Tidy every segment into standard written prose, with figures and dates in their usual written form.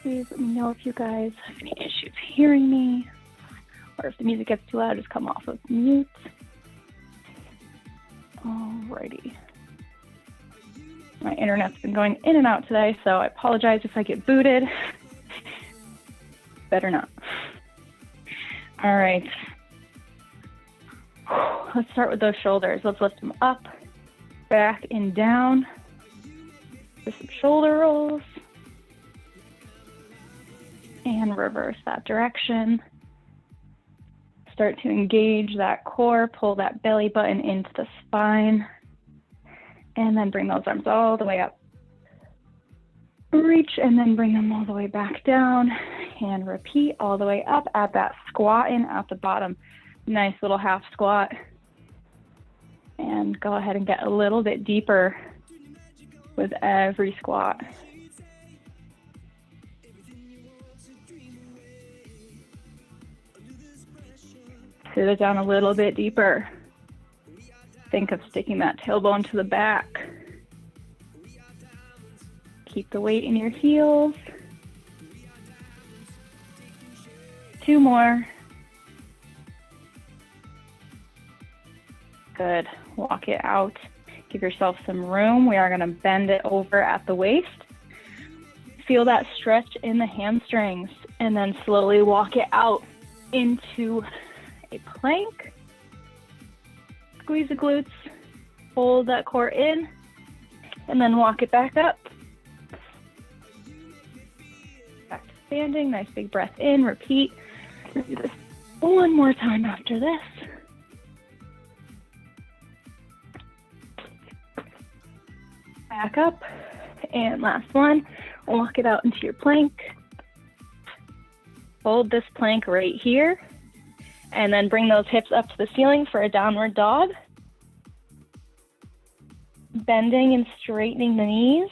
Please let me know if you guys have any issues hearing me, or if the music gets too loud, just come off of mute. Alrighty. My internet's been going in and out today, so I apologize if I get booted. Better not. All right. Let's start with those shoulders. Let's lift them up, back, and down. Do some shoulder rolls. And reverse that direction. Start to engage that core, pull that belly button into the spine, and then bring those arms all the way up. Reach and then bring them all the way back down, and repeat all the way up. Add that squat in at the bottom. Nice little half squat. And go ahead and get a little bit deeper with every squat. Sit it down a little bit deeper. Think of sticking that tailbone to the back. Keep the weight in your heels. 2 more. Good. Walk it out. Give yourself some room. We are going to bend it over at the waist. Feel that stretch in the hamstrings, and then slowly walk it out into a plank. Squeeze the glutes, hold that core in, and then walk it back up. Back to standing, nice big breath in, repeat. We'll do this one more time after this. Back up, and last one, walk it out into your plank. Hold this plank right here. And then bring those hips up to the ceiling for a downward dog. Bending and straightening the knees.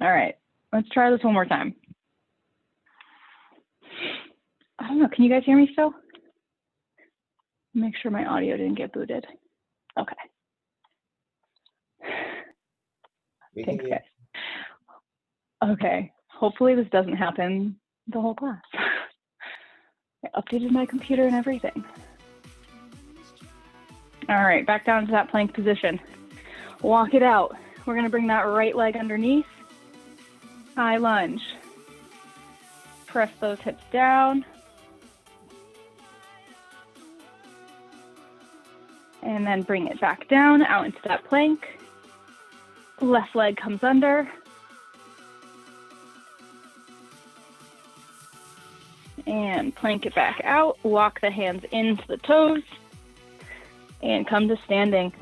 All right, let's try this one more time. I don't know, can you guys hear me still? Make sure my audio didn't get booted. Okay. Thanks, guys. Okay, hopefully this doesn't happen the whole class. I updated my computer and everything. All right, back down to that plank position. Walk it out. We're gonna bring that right leg underneath. High lunge. Press those hips down. And then bring it back down, out into that plank. Left leg comes under. And plank it back out. Walk the hands into the toes. And come to standing.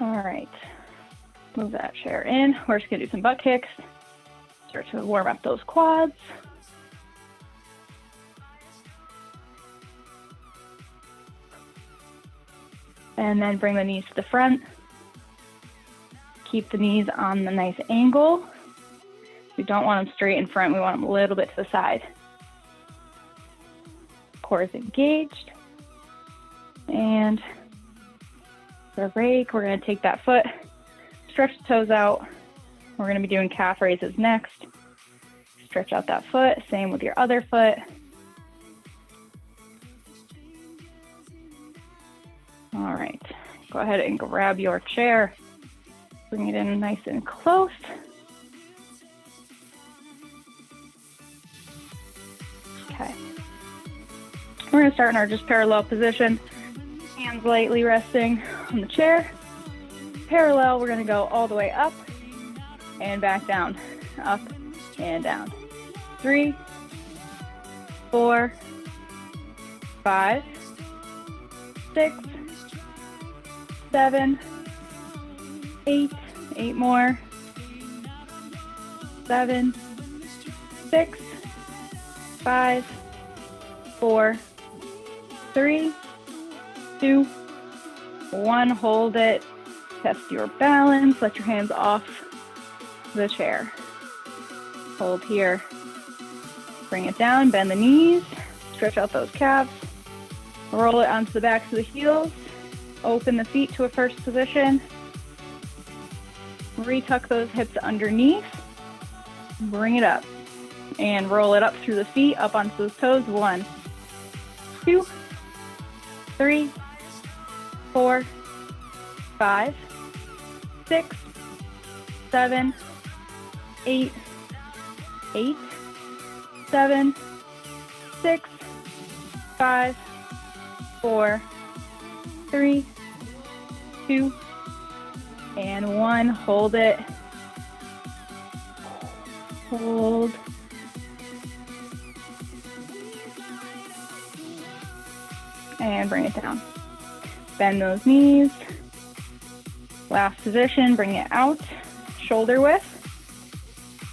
All right. Move that chair in. We're just gonna do some butt kicks. Start to warm up those quads. And then bring the knees to the front. Keep the knees on the nice angle. We don't want them straight in front. We want them a little bit to the side. Core is engaged. And for a break, we're gonna take that foot, stretch the toes out. We're gonna be doing calf raises next. Stretch out that foot, same with your other foot. All right, go ahead and grab your chair. Bring it in nice and close. Okay. We're gonna start in our just parallel position. Hands lightly resting on the chair. Parallel, we're gonna go all the way up and back down, up and down. 3, 4, 5, 6, 7, 8, 8 more, 7, 6, 5, 4, 3, 2, 1. Hold it. Test your balance. Let your hands off the chair. Hold here. Bring it down. Bend the knees. Stretch out those calves. Roll it onto the backs of the heels. Open the feet to a first position. Retuck those hips underneath. Bring it up. And roll it up through the feet, up onto those toes. 1, 2, 3, 4, 5, 6, 7, 8, 8, 7, 6, 5, 4, 3, 2, and 1. Hold it. Hold. And bring it down. Bend those knees. Last position, bring it out. Shoulder width.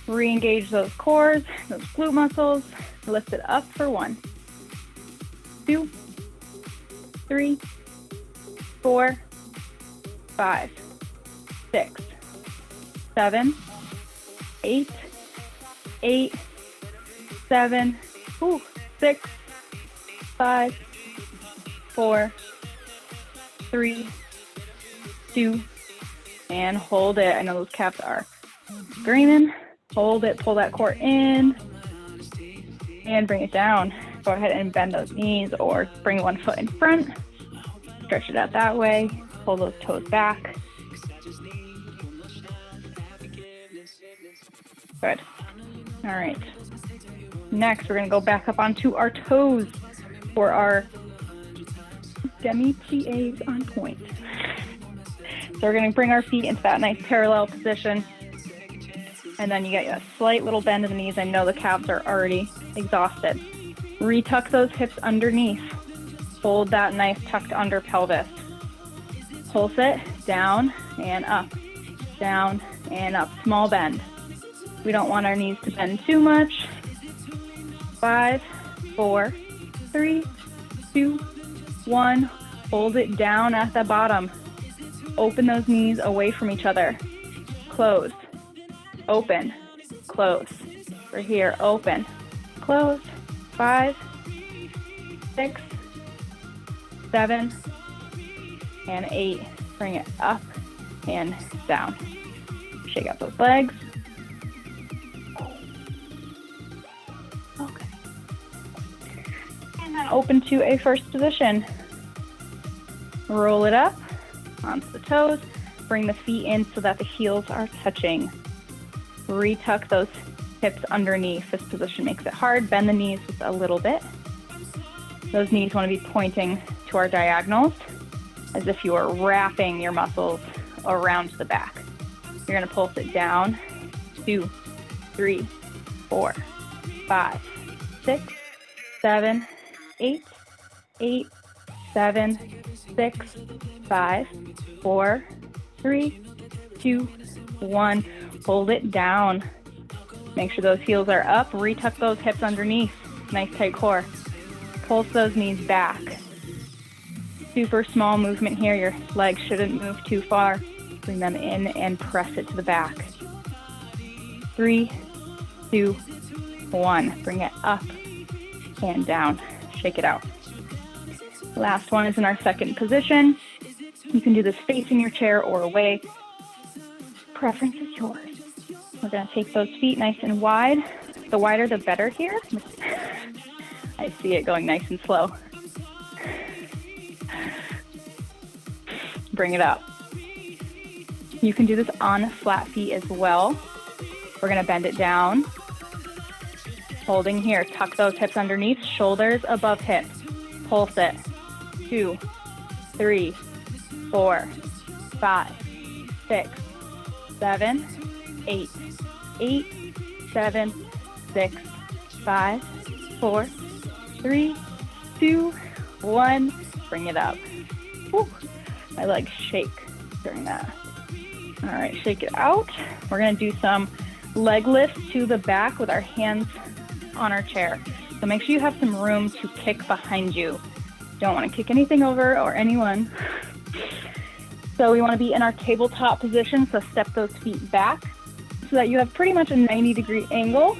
Re-engage those cores, those glute muscles. Lift it up for 1, 2, 3, 4, 5, 6, 7, 8, 8, 7, 6, 5, 4, 3, 2, and hold it. I know those calves are screaming. Hold it, pull that core in, and bring it down. Go ahead and bend those knees or bring one foot in front. Stretch it out that way. Pull those toes back. Good. All right. Next, we're going to go back up onto our toes for our demi-plies on point. So we're going to bring our feet into that nice parallel position. And then you get a slight little bend in the knees. I know the calves are already exhausted. Retuck those hips underneath. Hold that nice tucked under pelvis. Pulse it down and up, down and up. Small bend. We don't want our knees to bend too much. 5, 4, 3, 2, 1. Hold it down at the bottom. Open those knees away from each other. Close. Open, close. We're here, open, close. 5, 6, 7, and 8. Bring it up and down. Shake out those legs. Okay. And then open to a first position. Roll it up onto the toes. Bring the feet in so that the heels are touching. Retuck those hips underneath. This position makes it hard. Bend the knees just a little bit. Those knees want to be pointing to our diagonals as if you are wrapping your muscles around the back. You're going to pulse it down. 2, 3, 4, 5, 6, 7, 8, 8, 7, 6, 5, 4, 3, 2, 1. Hold it down. Make sure those heels are up. Retuck those hips underneath. Nice tight core. Pulse those knees back. Super small movement here. Your legs shouldn't move too far. Bring them in and press it to the back. 3, 2, 1. Bring it up and down. Shake it out. Last one is in our second position. You can do this facing your chair or away. Preference is yours. We're going to take those feet nice and wide. The wider, the better here. I see it going nice and slow. Bring it up. You can do this on flat feet as well. We're going to bend it down. Holding here. Tuck those hips underneath. Shoulders above hips. Pulse it. 2, 3, 4, 5, 6, 7, 8, 8, 7, 6, 5, 4, 3, 2, 1. Bring it up. Whew. My legs shake during that. All right, shake it out. We're going to do some leg lifts to the back with our hands on our chair. So make sure you have some room to kick behind you. Don't want to kick anything over or anyone. So we want to be in our tabletop position, so step those feet back so that you have pretty much a 90-degree angle.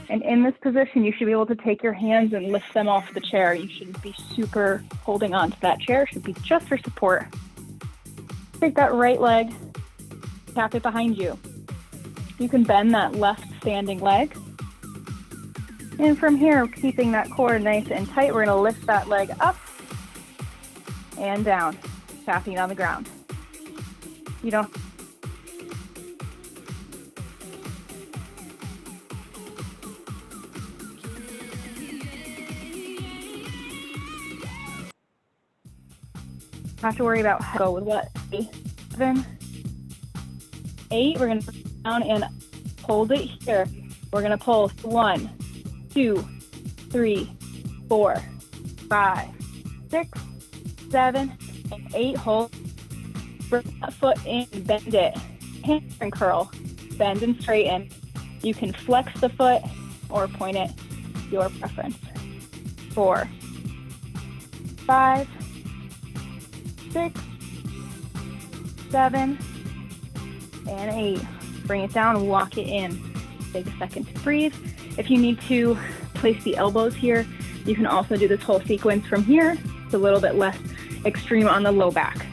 And in this position, you should be able to take your hands and lift them off the chair. You shouldn't be super holding on to that chair. It should be just for support. Take that right leg, tap it behind you. You can bend that left standing leg. And from here, keeping that core nice and tight, we're gonna lift that leg up and down, tapping on the ground. You don't have to worry about how to go with what? 7, 8, we're gonna put it down and hold it here. We're gonna pull 1, 2, 3, 4, 5, 6, 7, and 8. Hold. Bring that foot in, bend it. Hamstring curl, bend and straighten. You can flex the foot or point it, your preference. 4, 5, 6, 7, and 8. Bring it down and walk it in. Take a second to breathe. If you need to place the elbows here, you can also do this whole sequence from here. It's a little bit less extreme on the low back.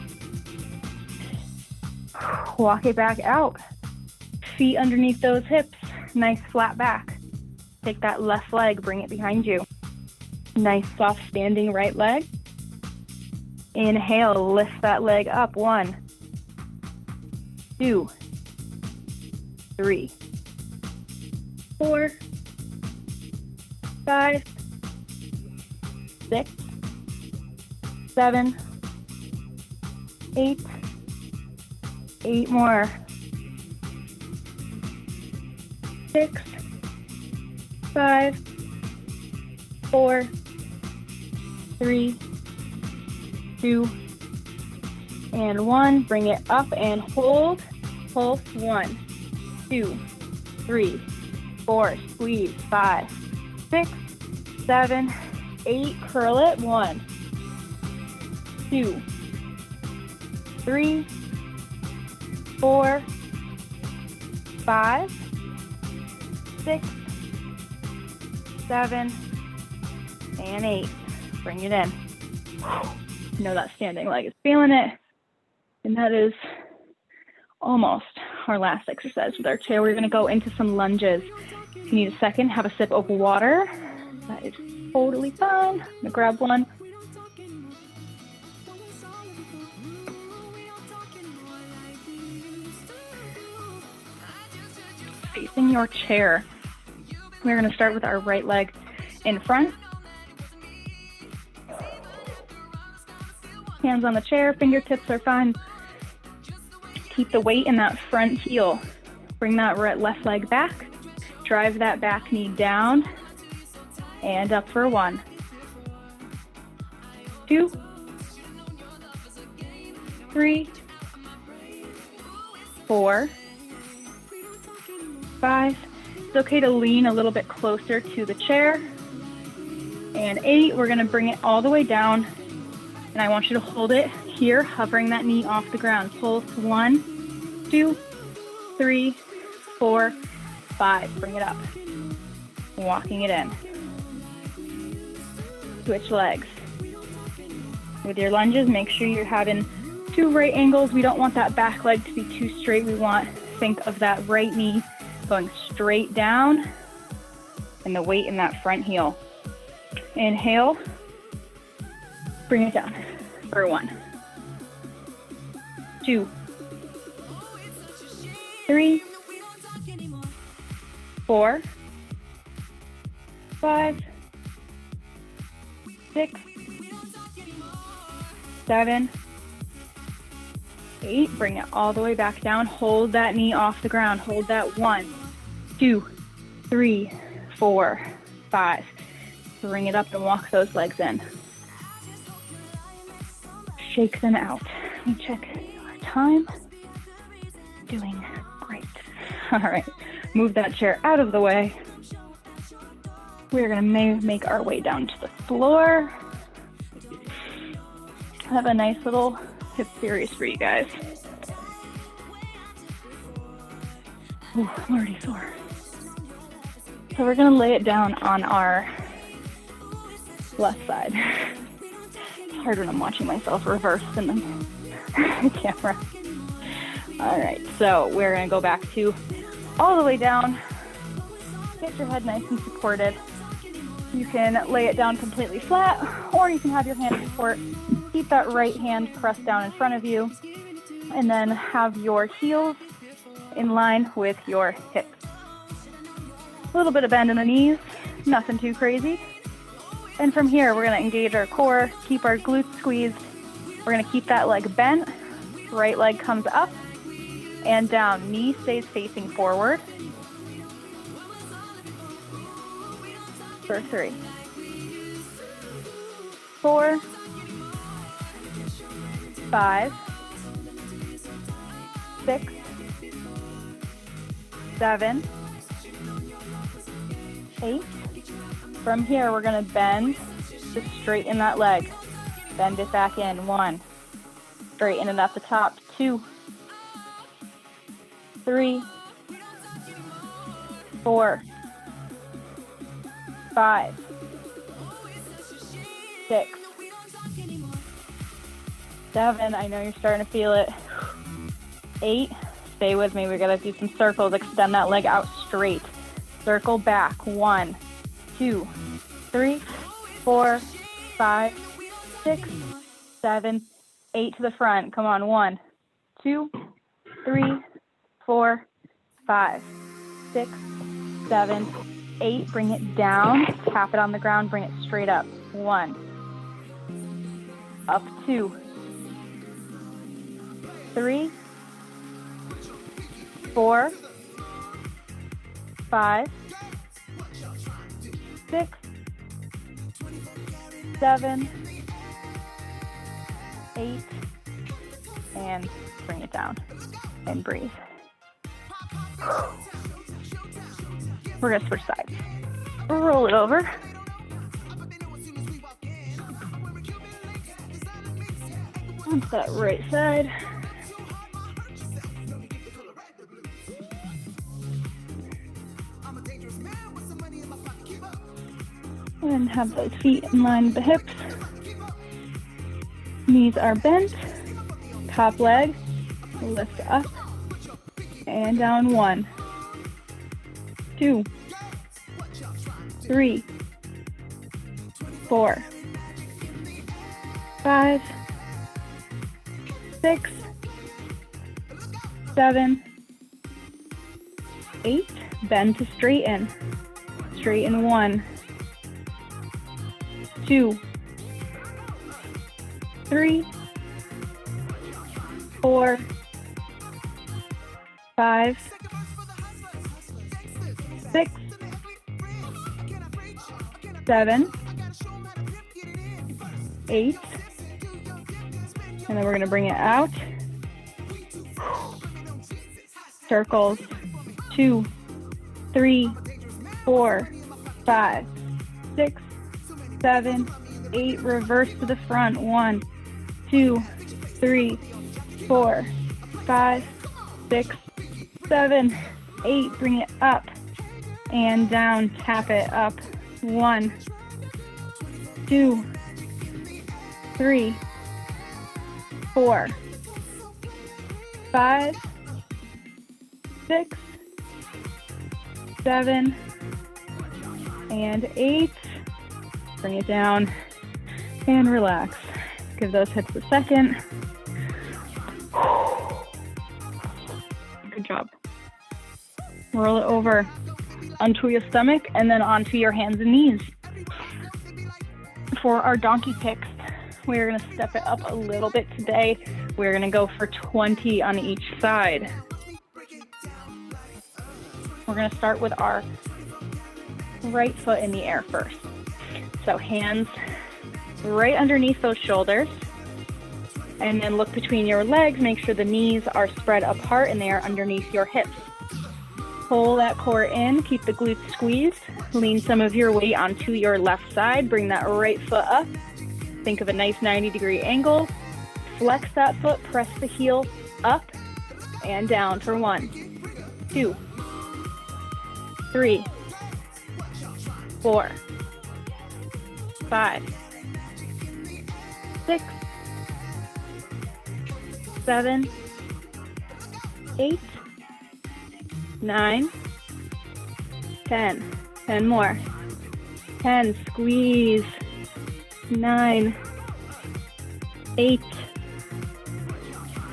Walk it back out. Feet underneath those hips. Nice flat back. Take that left leg, bring it behind you. Nice soft standing right leg. Inhale, lift that leg up. 1, 2, 3, 4, 5, 6, 7, 8. 8 more. 6, 5, 4, 3, 2, and 1. Bring it up and hold. Pulse. 1, 2, 3, 4. Squeeze. 5, 6, 7, 8. Curl it. 1, 2, 3, 4, 5, 6, 7, and 8. Bring it in. You know that standing leg is feeling it. And that is almost our last exercise with our chair. We're going to go into some lunges. If you need a second, have a sip of water. That is totally fine. I'm going to grab one. Facing your chair. We're going to start with our right leg in front. Hands on the chair, fingertips are fine. Keep the weight in that front heel. Bring that left leg back. Drive that back knee down and up for 1, 2, 3, 4, 5. It's okay to lean a little bit closer to the chair. And 8, we're gonna bring it all the way down. And I want you to hold it here, hovering that knee off the ground. Pulse. 1, 2, 3, 4, 5. Bring it up. Walking it in. Switch legs. With your lunges, make sure you're having 2 right angles. We don't want that back leg to be too straight. We want, think of that right knee going straight down and the weight in that front heel. Inhale. Bring it down for 1, 2, 3, 4, 5, 6, 7, 8. Bring it all the way back down. Hold that knee off the ground. Hold that. 1, 2, 3, 4, 5. Bring it up and walk those legs in. Shake them out. Let me check our time. Doing great. All right, move that chair out of the way. We're gonna make our way down to the floor. I have a nice little hip series for you guys. Ooh, I'm already sore. So we're gonna lay it down on our left side. It's hard when I'm watching myself reverse in the camera. All right, so we're gonna go back to all the way down. Get your head nice and supported. You can lay it down completely flat, or you can have your hand support. Keep that right hand pressed down in front of you, and then have your heels in line with your hips. A little bit of bend in the knees, nothing too crazy. And from here, we're gonna engage our core, keep our glutes squeezed. We're gonna keep that leg bent, right leg comes up and down, knee stays facing forward. For 3, 4, 5, 6, 7, 8. From here, we're going to bend to straighten that leg. Bend it back in. 1. Straighten it at the top. 2, 3, 4, 5, 6, 7. I know you're starting to feel it. 8. Stay with me. We're going to do some circles. Extend that leg out straight. Circle back. 1, 2, 3, 4, 5, 6, 7, 8 to the front. Come on. 1, 2, 3, 4, 5, 6, 7, 8. Bring it down. Tap it on the ground. Bring it straight up. 1. Up. 2. 3, 4, 5, 6, 7, 8, and bring it down and breathe. We're going to switch sides. Roll it over. Onto that right side. And have those feet in line with the hips. Knees are bent. Top leg, lift up and down. 1, 2, 3, 4, 5, 6, 7, 8. Bend to straighten. Straighten. 1, 2, 3, 4, 5, 6, 7, 8. And then we're going to bring it out. Circles. 2, 3, 4, 5, 6, 7, 8. Reverse to the front. 1, 2, 3, 4, 5, 6, 7, 8. Bring it up and down. Tap it up. 1, 2, 3, 4, 5, 6, 7, and 8. Bring it down and relax. Give those hips a second. Good job. Roll it over onto your stomach and then onto your hands and knees. For our donkey kicks, we're going to step it up a little bit today. We're going to go for 20 on each side. We're going to start with our right foot in the air first. So hands right underneath those shoulders, and then look between your legs. Make sure the knees are spread apart and they are underneath your hips. Pull that core in, keep the glutes squeezed. Lean some of your weight onto your left side. Bring that right foot up Think of a nice 90-degree angle. Flex that foot, press the heel up and down for 1, 2, 3, 4, 5, 6, 7, 8, 9, 10. 10 more. 10, squeeze. 9, 8,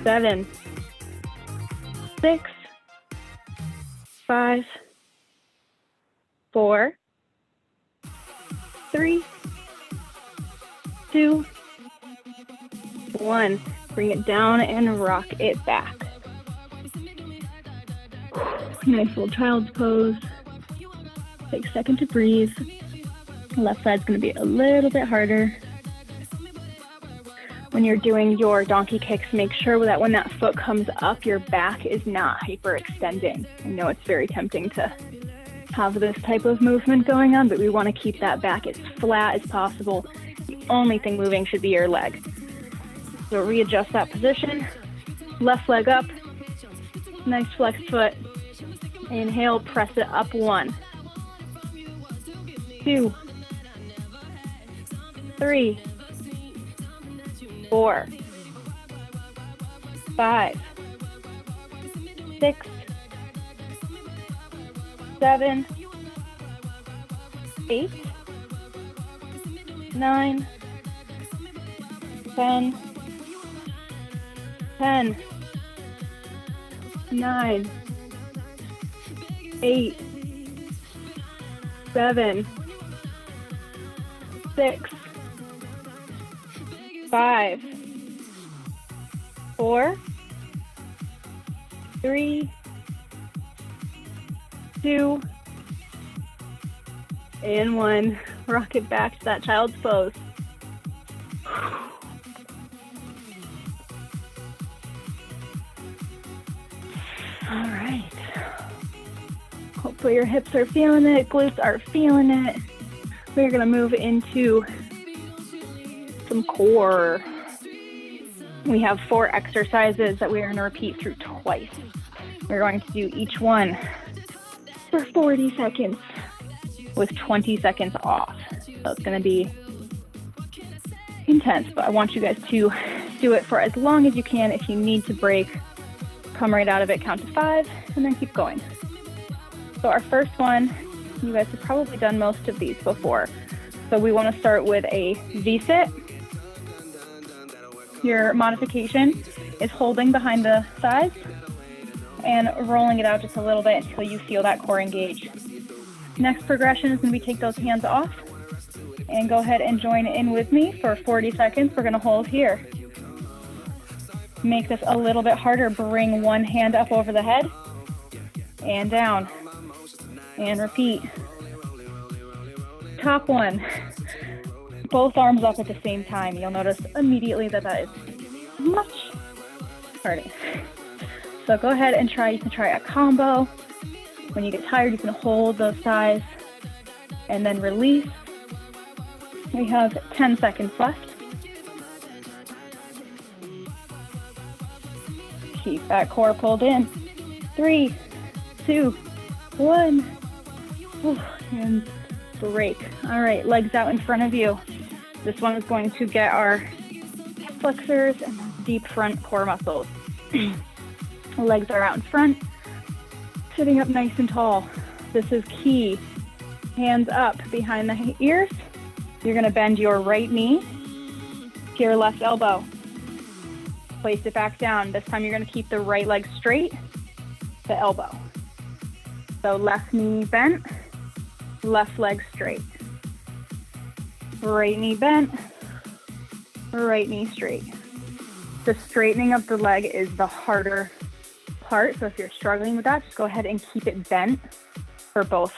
7, 6, 5, 4, 3, 2, 1. Bring it down and rock it back. Nice little child's pose. Take a second to breathe. Left side's going to be a little bit harder. When you're doing your donkey kicks, make sure that when that foot comes up, your back is not hyperextending. I know it's very tempting to have this type of movement going on, but we want to keep that back as flat as possible. The only thing moving should be your leg. So readjust that position. Left leg up. Nice flexed foot. Inhale, press it up. 1, 2, 3, 4, 5, 6, 7, 8, 9, 10, 10, 9, 8, 7, 6, 5, 4, 3, 2, and 1. Rock it back to that child's pose. All right. Hopefully your hips are feeling it, glutes are feeling it. We're going to move into some core. We have 4 exercises that we are going to repeat through twice. We're going to do each one for 40 seconds with 20 seconds off. So it's going to be intense, but I want you guys to do it for as long as you can. If you need to break, come right out of it, count to 5, and then keep going. So our first one, you guys have probably done most of these before. So we want to start with a V-sit. Your modification is holding behind the thighs and rolling it out just a little bit until you feel that core engage. Next progression is going to be take those hands off and go ahead and join in with me for 40 seconds. We're going to hold here. Make this a little bit harder. Bring one hand up over the head and down and repeat. Top one. Both arms up at the same time. You'll notice immediately that that is much harder. So go ahead and try. You can try a combo. When you get tired, you can hold those thighs and then release. We have 10 seconds left. Keep that core pulled in. 3, 2, 1. And break. All right, legs out in front of you. This one is going to get our hip flexors and deep front core muscles. Legs are out in front, sitting up nice and tall. This is key. Hands up behind the ears. You're going to bend your right knee to your left elbow. Place it back down. This time you're going to keep the right leg straight, the elbow. So left knee bent, left leg straight. Right knee bent, right knee straight. The straightening of the leg is the harder part, so if you're struggling with that, just go ahead and keep it bent for both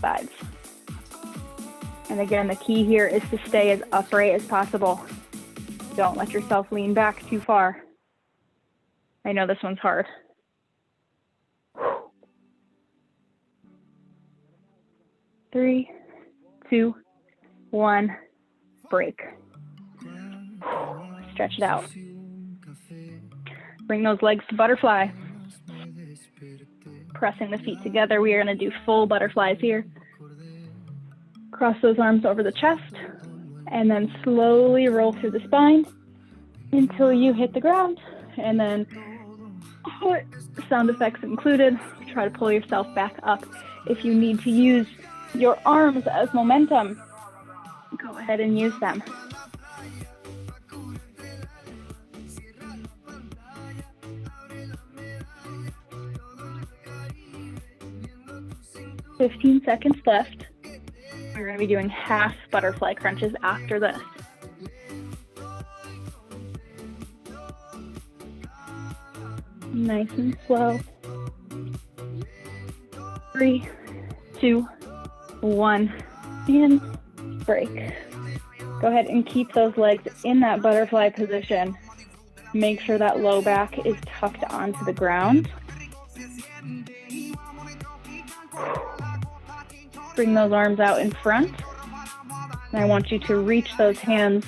sides. And again, the key here is to stay as upright as possible. Don't let yourself lean back too far. I know this one's hard. 3, 2, 1, break. Stretch it out. Bring those legs to butterfly. Pressing the feet together. We are going to do full butterflies here. Cross those arms over the chest and then slowly roll through the spine until you hit the ground. And then sound effects included. Try to pull yourself back up. If you need to use your arms as momentum, go ahead and use them. "15 seconds left. We're going to be doing half butterfly crunches after this. Nice and slow. 3, 2, 1, and break. Go ahead and keep those legs in that butterfly position. Make sure that low back is tucked onto the ground. Bring those arms out in front. And I want you to reach those hands,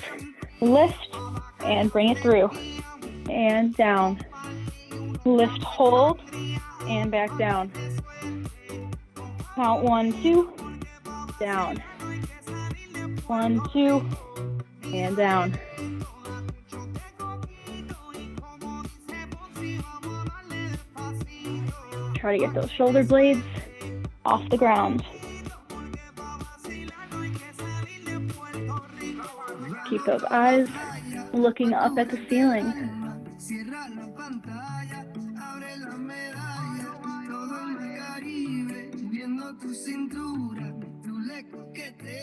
lift, and bring it through. And down. Lift, hold, and back down. Count 1, 2, down. 1, 2, and down. Try to get those shoulder blades off the ground. Keep those eyes looking up at the ceiling.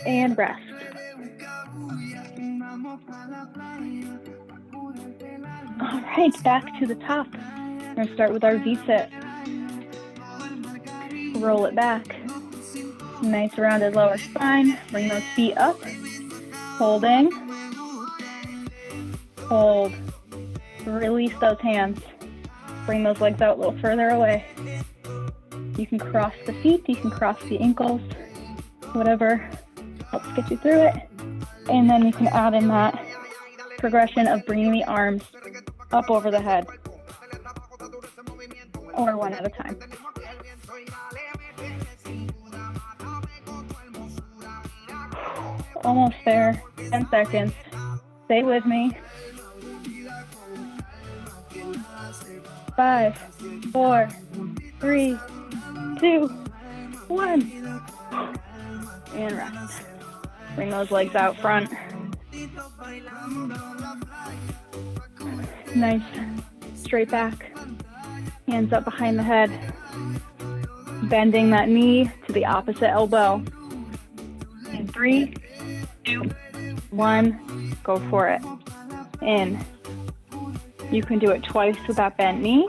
And rest. All right, back to the top. We're going to start with our V-sit. Roll it back. Nice rounded lower spine. Bring those feet up. Holding. Hold. Release those hands. Bring those legs out a little further away. You can cross the feet, you can cross the ankles, whatever helps get you through it. And then you can add in that progression of bringing the arms up over the head, or one at a time. Almost there, 10 seconds. Stay with me. 5, 4, 3, 2, 1. And rest. Bring those legs out front. Nice. Straight back. Hands up behind the head. Bending that knee to the opposite elbow. In 3, 2, 1. Go for it. In. You can do it twice with that bent knee.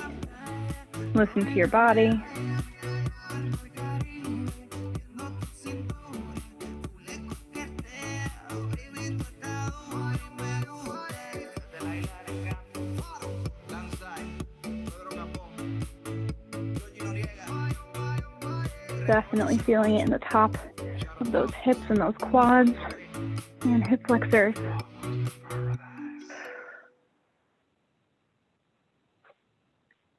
Listen to your body. Definitely feeling it in the top of those hips and those quads and hip flexors.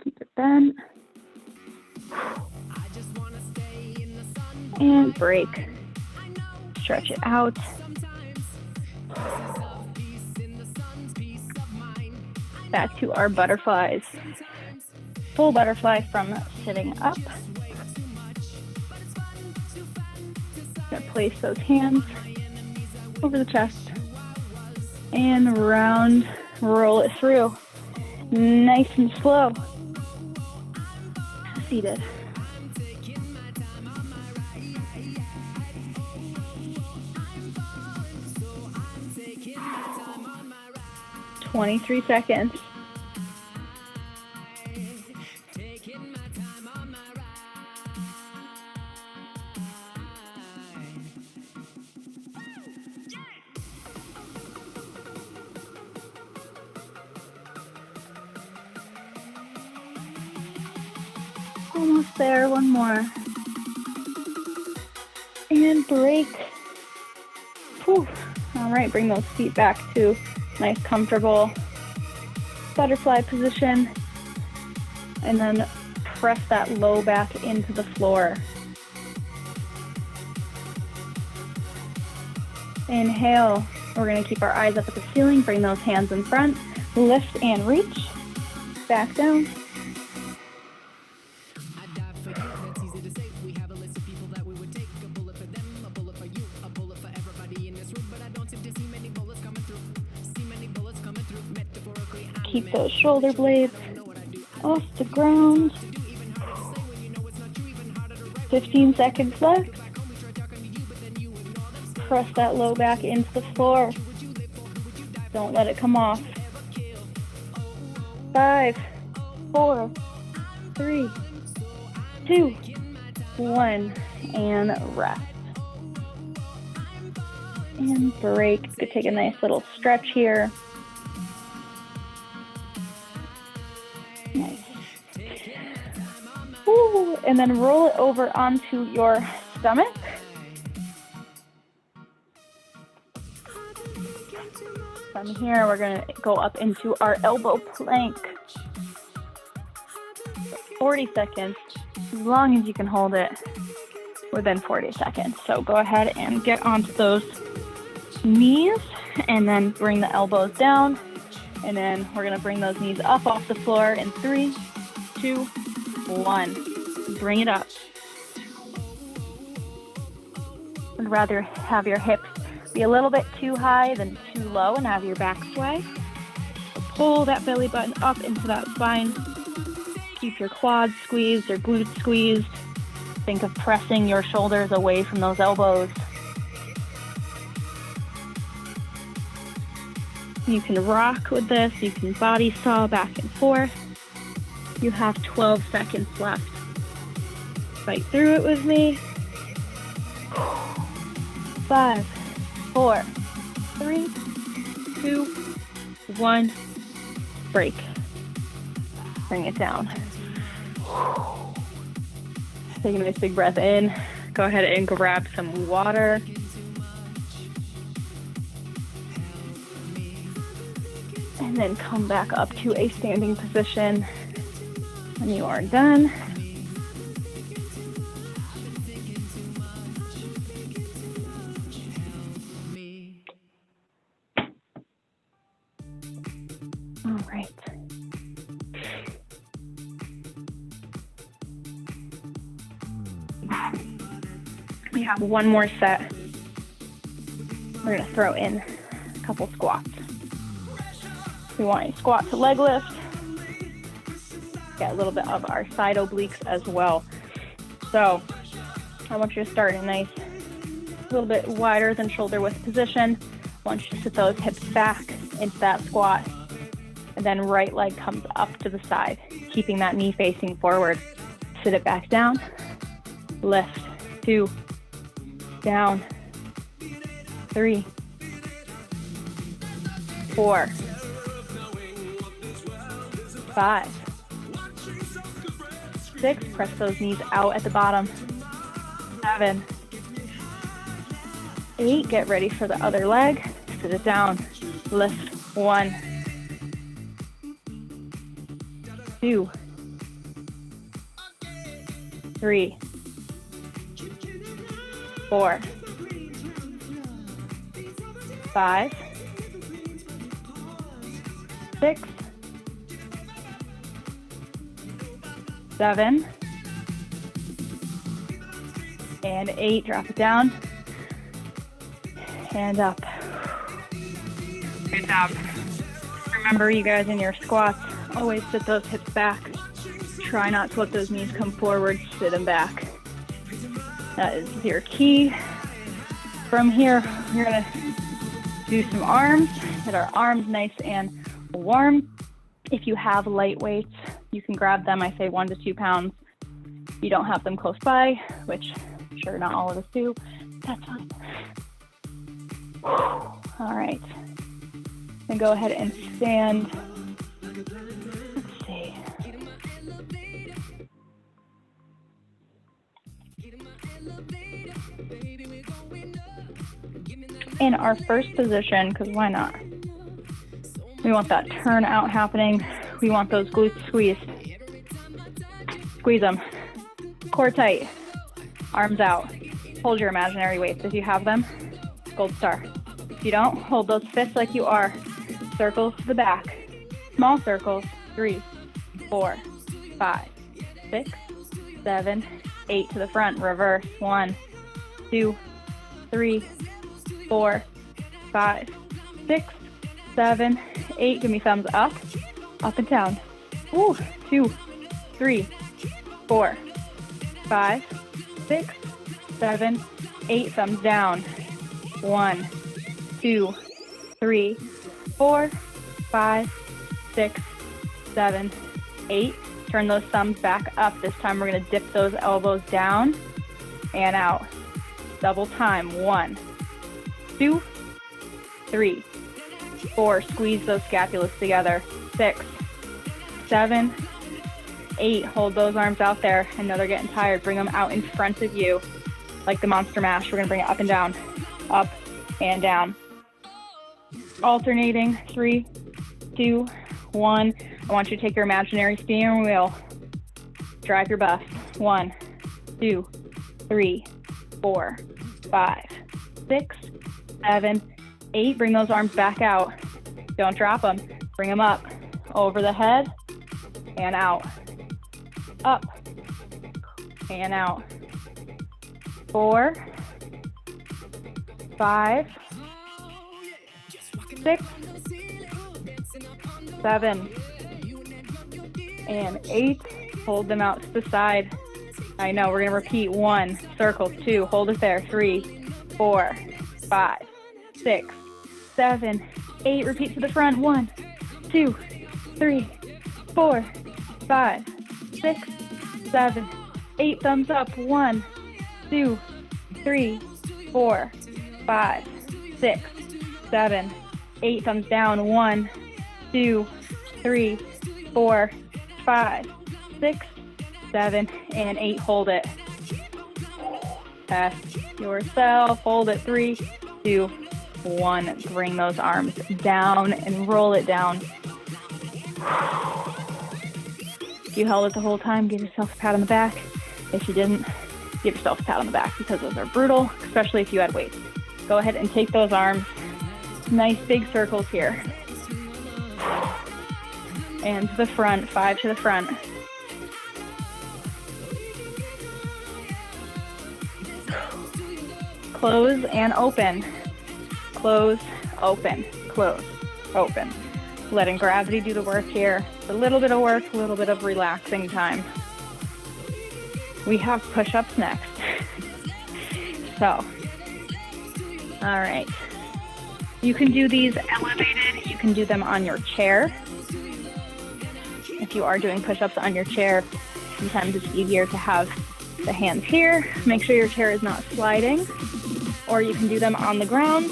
Keep it bent. And break. Stretch it out. Back to our butterflies. Full butterfly from sitting up. Gonna place those hands over the chest and round, roll it through. Nice and slow. Seated. "23 seconds. Almost there, one more. And break. Whew. All right, bring those feet back to nice, comfortable butterfly position, and then press that low back into the floor. Inhale. We're going to keep our eyes up at the ceiling. Bring those hands in front. Lift and reach. Back down. Keep those shoulder blades off the ground. 15 seconds left. Press that low back into the floor. Don't let it come off. 5, 4, 3, 2, 1, and rest. And break. You could take a nice little stretch here. Nice. Ooh, and then roll it over onto your stomach. From here, we're going to go up into our elbow plank. 40 seconds, as long as you can hold it within 40 seconds. So go ahead and get onto those knees and then bring the elbows down. And then we're going to bring those knees up off the floor in 3, 2, 1. Bring it up. I'd rather have your hips be a little bit too high than too low and have your back sway. So pull that belly button up into that spine. Keep your quads squeezed or glutes squeezed. Think of pressing your shoulders away from those elbows. You can rock with this. You can body saw back and forth. You have 12 seconds left. Fight through it with me. 5, 4, 3, 2, 1. Break. Bring it down. Take a nice big breath in. Go ahead and grab some water. And then come back up to a standing position when you are done. All right. We have one more set. We're going to throw in a couple squats. We want a squat to leg lift. Get a little bit of our side obliques as well. So I want you to start in a nice, a little bit wider than shoulder width position. I want you to sit those hips back into that squat. And then right leg comes up to the side, keeping that knee facing forward. Sit it back down. Lift. 2. Down. 3. 4. 5. 6. Press those knees out at the bottom. 7. 8. Get ready for the other leg. Sit it down. Lift. 1. 2. 3. 4. 5. 6. 7. And 8. Drop it down. And up. Good job. Remember, you guys, in your squats, always sit those hips back. Try not to let those knees come forward. Sit them back. That is your key. From here, we're going to do some arms. Get our arms nice and warm. If you have light weights, you can grab them. I say 1 to 2 pounds. If you don't have them close by, which I'm sure not all of us do, that's fine. All right. Then go ahead and stand. Let's see. In our first position, because why not? We We want that turn out happening. We want those glutes squeezed. Squeeze them. Core tight. Arms out. Hold your imaginary weights if you have them. Gold star. If you don't, hold those fists like you are. Circles to the back. Small circles. 3, 4, 5, 6, 7, 8 to the front. Reverse. 1, 2, 3, 4, 5, 6, 7, 8. Give me thumbs up, up and down. Ooh, 2, 3, 4, 5, 6, 7, 8. Thumbs down. 1, 2, 3, 4, 5, 6, 7, 8. Turn those thumbs back up. This time we're going to dip those elbows down and out. Double time. 1, 2, 3, 4. Squeeze those scapulas together. 6, 7, 8. Hold those arms out there. I know they're getting tired. Bring them out in front of you like the monster mash. We're going to bring it up and down, up and down. Alternating. 3, 2, 1. I want you to take your imaginary steering wheel. Drive your bus. 1, 2, 3, 4, 5, 6, 7, 8. Bring those arms back out. Don't drop them. Bring them up. Over the head and out. Up and out. 4, 5, 6, 7, and 8. Hold them out to the side. I know, we're going to repeat. 1, circles. 2, hold it there. 3, 4, 5, 6, 7, 8. Repeat to the front. 1, 2, 3, 4, 5, 6, 7, 8. Thumbs up. 1, 2, 3, 4, 5, 6, 7, 8. Thumbs down. 1, 2, 3, 4, 5, 6, 7, and 8. Hold it. Test yourself. Hold it. 3, 2, 1. Bring those arms down and roll it down. If you held it the whole time, give yourself a pat on the back. If you didn't, give yourself a pat on the back, because those are brutal, especially if you had weights. Go ahead and take those arms. Nice big circles here. And to the front. 5 to the front. Close and open. Close, open, close, open. Letting gravity do the work here. A little bit of work, a little bit of relaxing time. We have push-ups next. So, all right. You can do these elevated. You can do them on your chair. If you are doing push-ups on your chair, sometimes it's easier to have the hands here. Make sure your chair is not sliding. Or you can do them on the ground,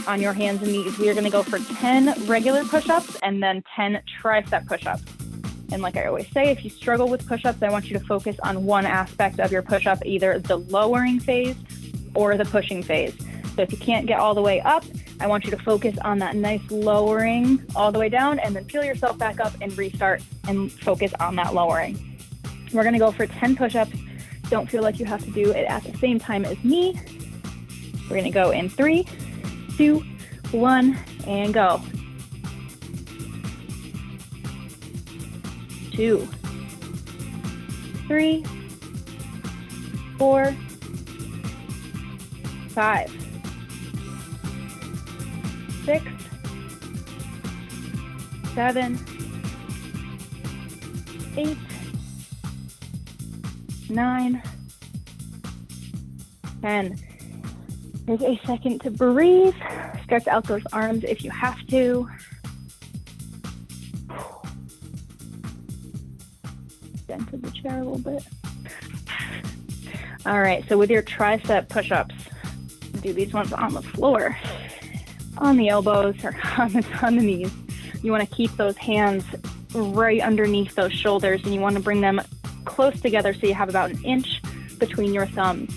on your hands and knees. We are going to go for 10 regular push-ups and then 10 tricep push-ups. And like I always say, if you struggle with push-ups, I want you to focus on one aspect of your push-up, either the lowering phase or the pushing phase. So if you can't get all the way up, I want you to focus on that nice lowering all the way down, and then peel yourself back up and restart and focus on that lowering. We're going to go for 10 push-ups. Don't feel like you have to do it at the same time as me. We're going to go in 3, 2, 1, and go. 2, 3, 4, 5, 6, 7, 8, 9, 10. Take a second to breathe. Stretch out those arms if you have to. Bend to the chair a little bit. All right, so with your tricep push-ups, do these ones on the floor, on the elbows, or on the knees. You want to keep those hands right underneath those shoulders, and you want to bring them close together so you have about an inch between your thumbs.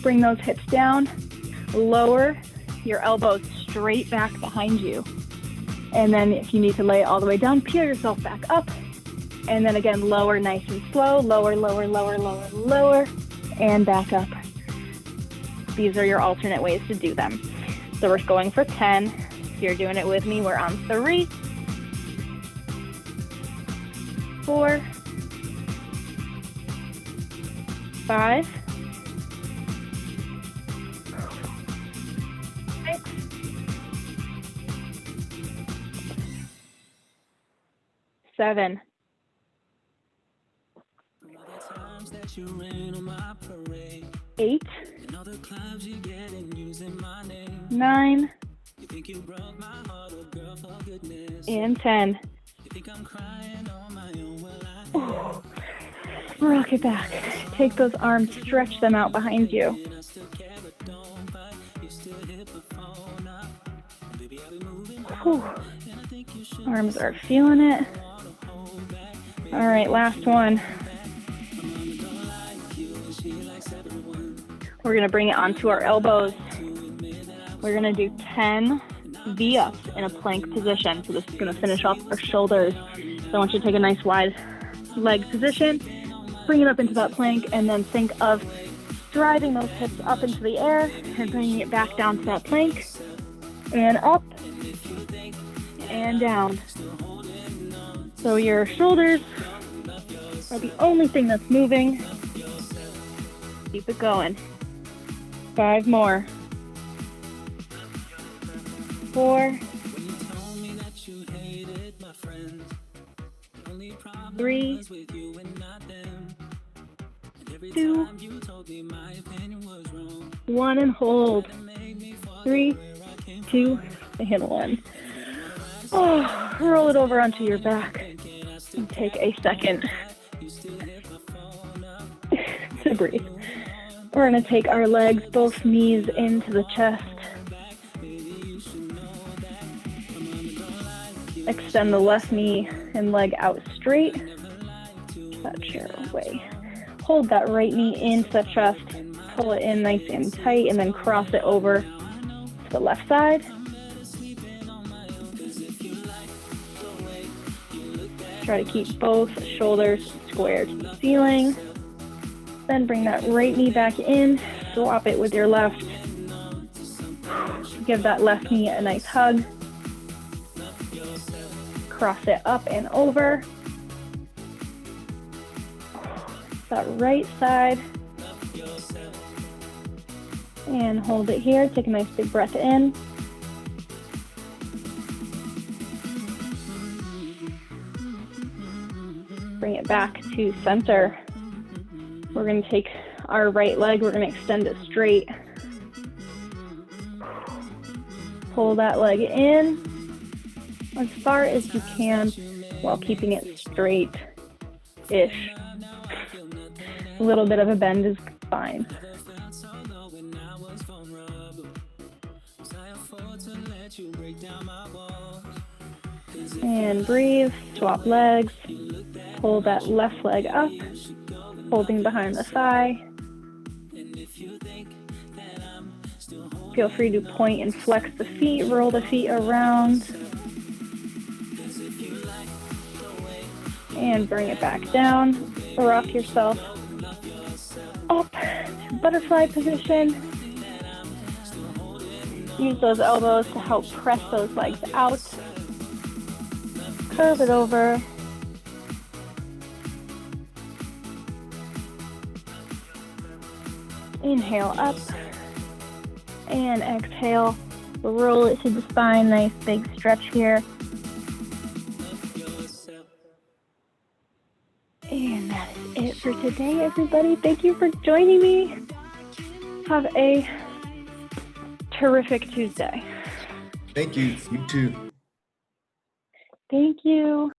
Bring those hips down. Lower your elbows straight back behind you. And then if you need to lay it all the way down, peel yourself back up. And then again, lower nice and slow, lower, lower, lower, lower, lower, and back up. These are your alternate ways to do them. So we're going for 10. If you're doing it with me, we're on 3, 4, 5, 6, 7, 8, 9, and 10. Oh. Rock it back. Take those arms, stretch them out behind you. Whew. Arms are feeling it. All right, last one. We're gonna bring it onto our elbows. We're gonna do 10 V-ups in a plank position. So this is gonna finish off our shoulders. So I want you to take a nice wide leg position, bring it up into that plank, and then think of driving those hips up into the air and bringing it back down to that plank, and up and down. So your shoulders are the only thing that's moving. Keep it going. 5 more. 4, 3, 2, 1, and hold. 3, 2, and 1. Oh, roll it over onto your back and take a second to breathe. We're going to take our legs, both knees into the chest. Extend the left knee and leg out straight. That chair away. Hold that right knee into the chest. Pull it in nice and tight, and then cross it over to the left side. Try to keep both shoulders squared to the ceiling. Then bring that right knee back in. Swap it with your left. Give that left knee a nice hug. Cross it up and over. That right side. And hold it here. Take a nice big breath in. Bring it back to center. We're going to take our right leg, we're going to extend it straight. Pull that leg in as far as you can while keeping it straight-ish. A little bit of a bend is fine. And breathe, swap legs, pull that left leg up, holding behind the thigh. Feel free to point and flex the feet, roll the feet around. And bring it back down. Rock yourself up to butterfly position. Use those elbows to help press those legs out. Curve it over. Inhale up. And exhale. Roll it to the spine. Nice big stretch here. And that is it for today, everybody. Thank you for joining me. Have a terrific Tuesday. Thank you. You too. Thank you.